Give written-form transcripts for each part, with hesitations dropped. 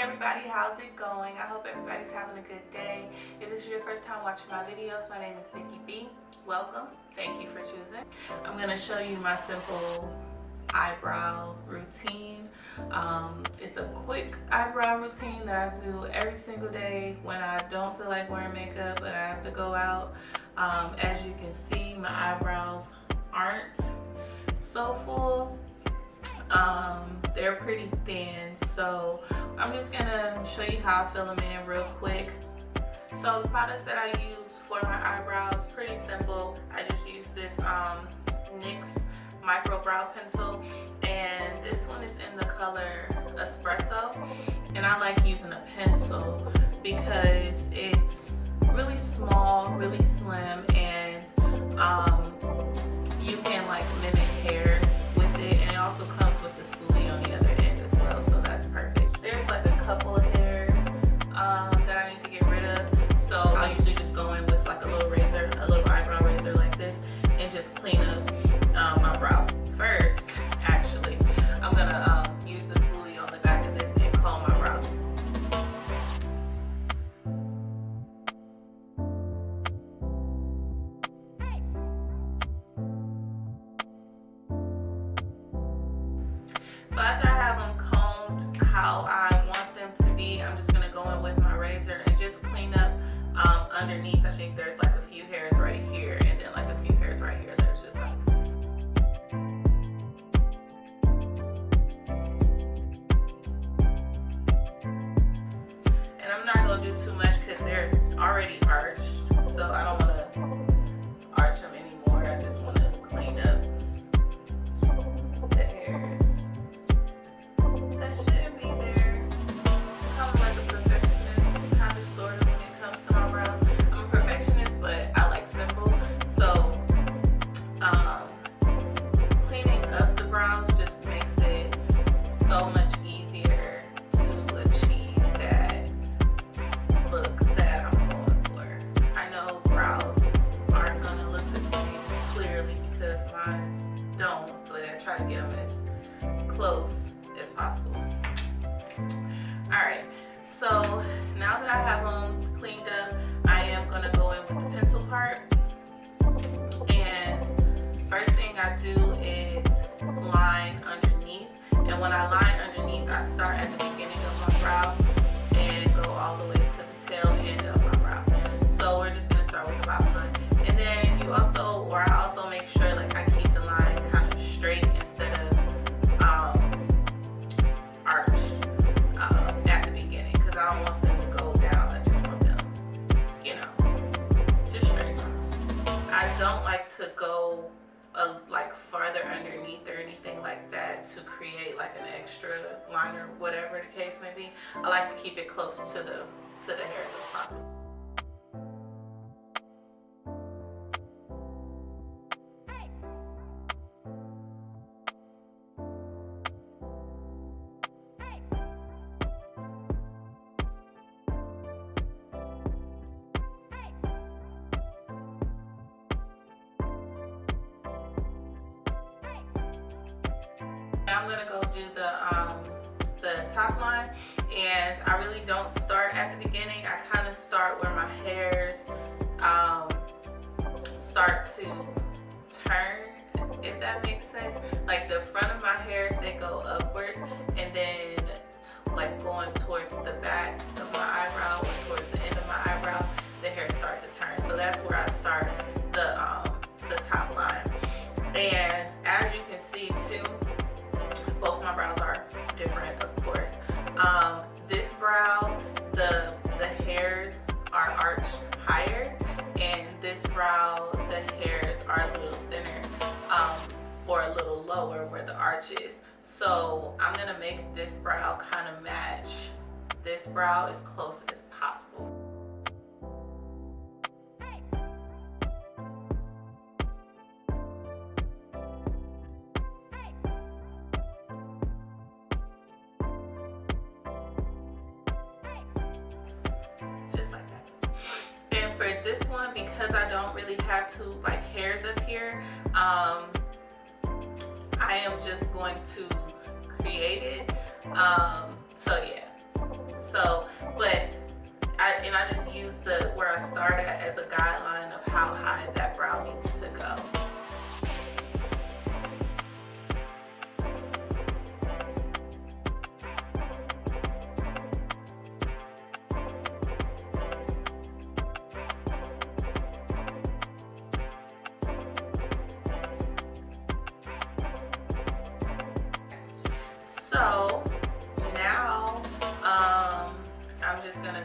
everybody, how's it going? I hope everybody's having a good day. If this is your first time watching my videos, my name is Vicky B. Welcome. Thank you for choosing. I'm going to show you my simple eyebrow routine. It's a quick eyebrow routine that I do every single day when I don't feel like wearing makeup but I have to go out. As you can see, my eyebrows aren't so full. They're pretty thin, so I'm just gonna show you how I fill them in real quick. So the products that I use for my eyebrows, pretty simple. I just use this NYX Micro brow pencil, and this one is in the color Espresso, and I like using a pencil because it's really small, really slim, and you can like mimic hairs with it, and it also comes with the spoolie on the other end as well, so that's perfect. There's like a couple of hairs that I need to get rid of, so I'll usually just go in with like a little razor, a little eyebrow razor like this, and just clean up my brows. First, actually, I'm gonna use the spoolie on the back of this and comb my brows. So after I have them combed how I want them to be, I'm just going to go in with my razor and just clean up underneath. I think there's like a few hairs right here and then like a few hairs right here that's just like this. And I'm not going to do too much because they're already arched, so I don't want to arch them anymore. I just want to clean up the hairs. Shouldn't be there. I'm like a perfectionist, kind of sort of when it comes to my brows. I'm a perfectionist, but I like simple. So cleaning up the brows just makes it so much easier to achieve that look that I'm going for. I know brows aren't gonna look the same clearly because mine don't, but I try to get them as close as possible. Alright, so now that I have them cleaned up, I am going to go in with the pencil part. And first thing I do is line underneath. And when I line underneath, I start at the beginning of my brow and go all the way to the tail end of my brow. So we're just going to start with the bottom line. And then I also make sure like I keep the line kind of straight instead of arch at the beginning, because I don't want them to go down. I just want them, just straight. I don't like to go like farther underneath or anything like that to create like an extra line or whatever the case may be. I like to keep it close to the hairs as possible. I'm gonna go do the top line, and I really don't start at the beginning. I kind of start where my hairs start to turn, if that makes sense. Like the front of my hairs, they go upwards, and then like going towards the back of my eyebrow or towards the end of my eyebrow, the hairs start to turn. So that's where I start the top line. And as you can see too, both my brows are different, of course. This brow, the hairs are arched higher, and this brow, the hairs are a little thinner, or a little lower where the arch is. So I'm gonna make this brow kind of match this brow as close as possible. For this one, because I don't really have to like hairs up here, I am just going to create it. So yeah,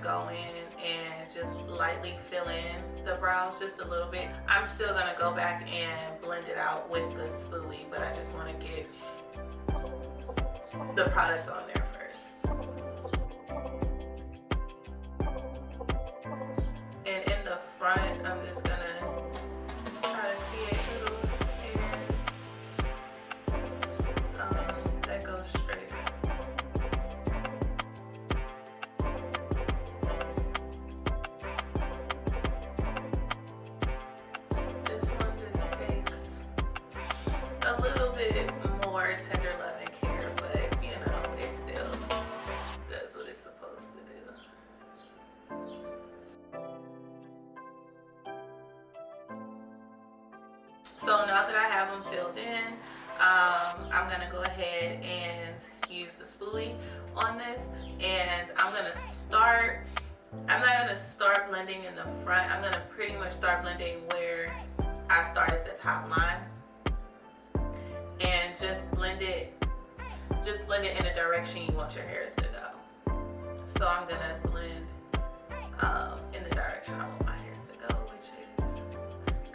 gonna go in and just lightly fill in the brows just a little bit. I'm still gonna go back and blend it out with the spoolie, but I just want to get the product on there first. And in the front, I'm just gonna try to create little hairs that go straight up. This one just takes a little bit more tender loving care, but you know, it still does what it's supposed to do. So now that I have them filled in, I'm gonna go ahead and use the spoolie on this, and I'm not gonna start blending in the front. I'm gonna pretty much start blending where I started the top line, and just blend it in the direction you want your hairs to go. So I'm gonna blend in the direction I want my hairs to go, which is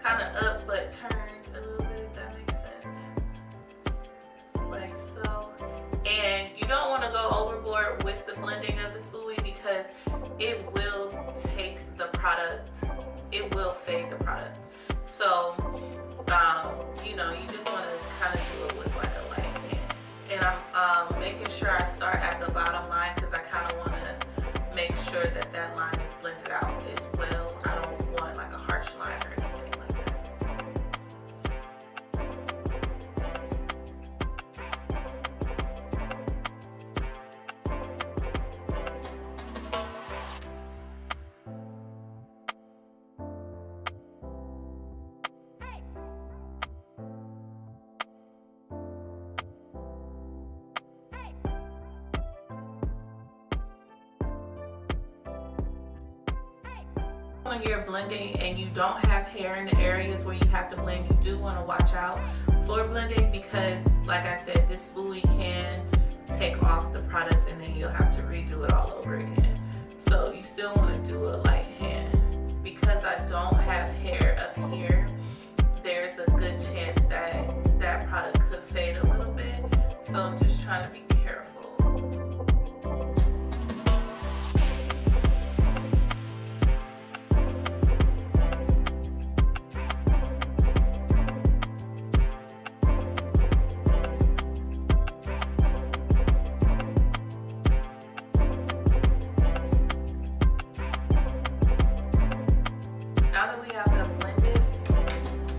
kind of up but turned a little bit, if that makes sense. Like so. And you don't want to go overboard with the blending of the spoolie because it will take the product, it will fade the product. So, you know, you just want to kind of do it with like a light hand. And I'm making sure I start at the bottom line because I kind of want to make sure that that line is blended out as well. I don't want like a harsh line or anything like that. When you're blending and you don't have hair in the areas where you have to blend, you do want to watch out for blending because, like I said, this spoolie can take off the product and then you'll have to redo it all over again. So you still want to do a light hand. Because I don't have hair up here, there's a good chance that that product could fade a little bit. So I'm just trying to be careful. Now that we have them blended,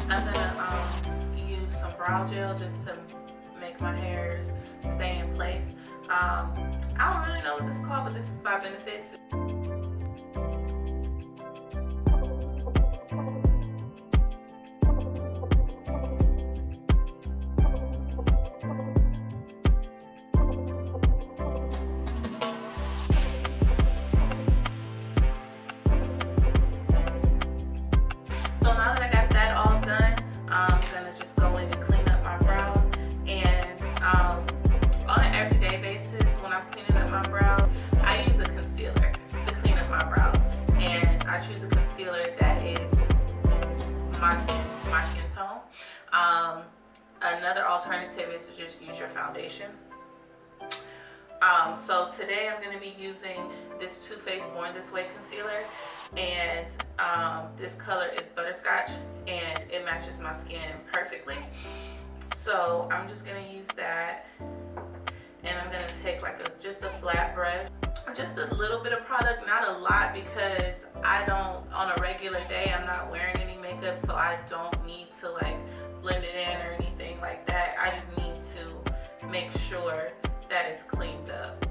I'm gonna use some brow gel just to make my hairs stay in place. I don't really know what this is called, but this is by Benefits. So now that I got that all done, I'm gonna just go in and clean up my brows. And on an everyday basis, when I'm cleaning up my brows, I use a concealer to clean up my brows. And I choose a concealer that is my skin tone. Another alternative is to just use your foundation. So today I'm going to be using this Too Faced Born This Way concealer, and this color is Butterscotch, and it matches my skin perfectly. So I'm just going to use that, and I'm going to take like just a flat brush, just a little bit of product, not a lot, because on a regular day I'm not wearing any makeup, so I don't need to like blend it in or anything like that. I just need to make sure that it's cleaned up.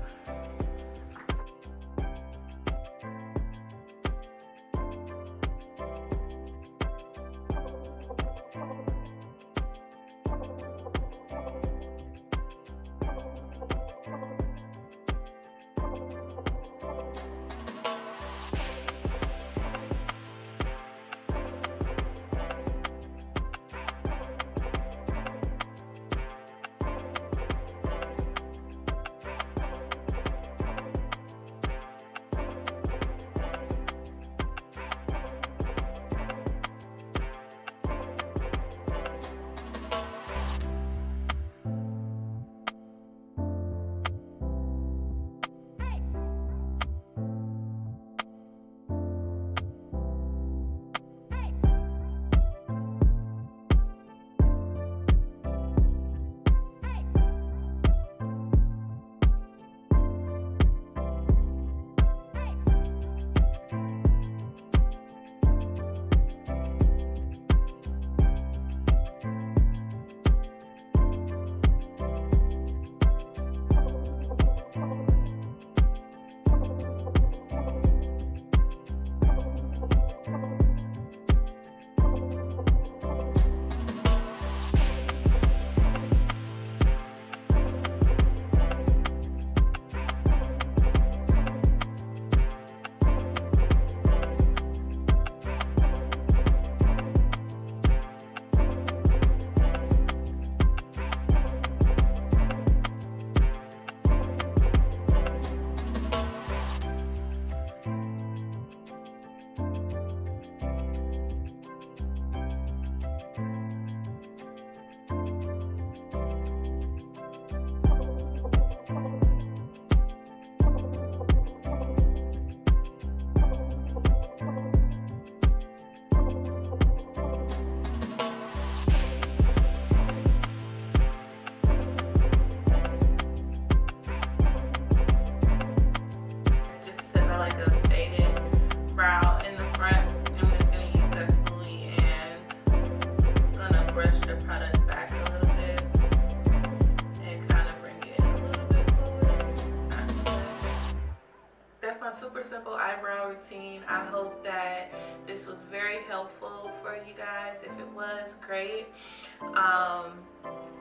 my super simple eyebrow routine. I hope that this was very helpful for you guys. If it was, great.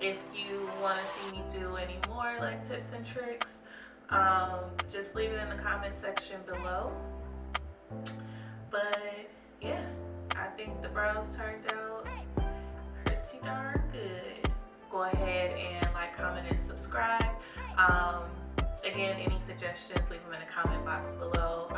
If you want to see me do any more like tips and tricks, just leave it in the comment section below. But yeah, I think the brows turned out pretty darn good. Go ahead and like, comment, and subscribe. Again, any suggestions, leave them in the comment box below.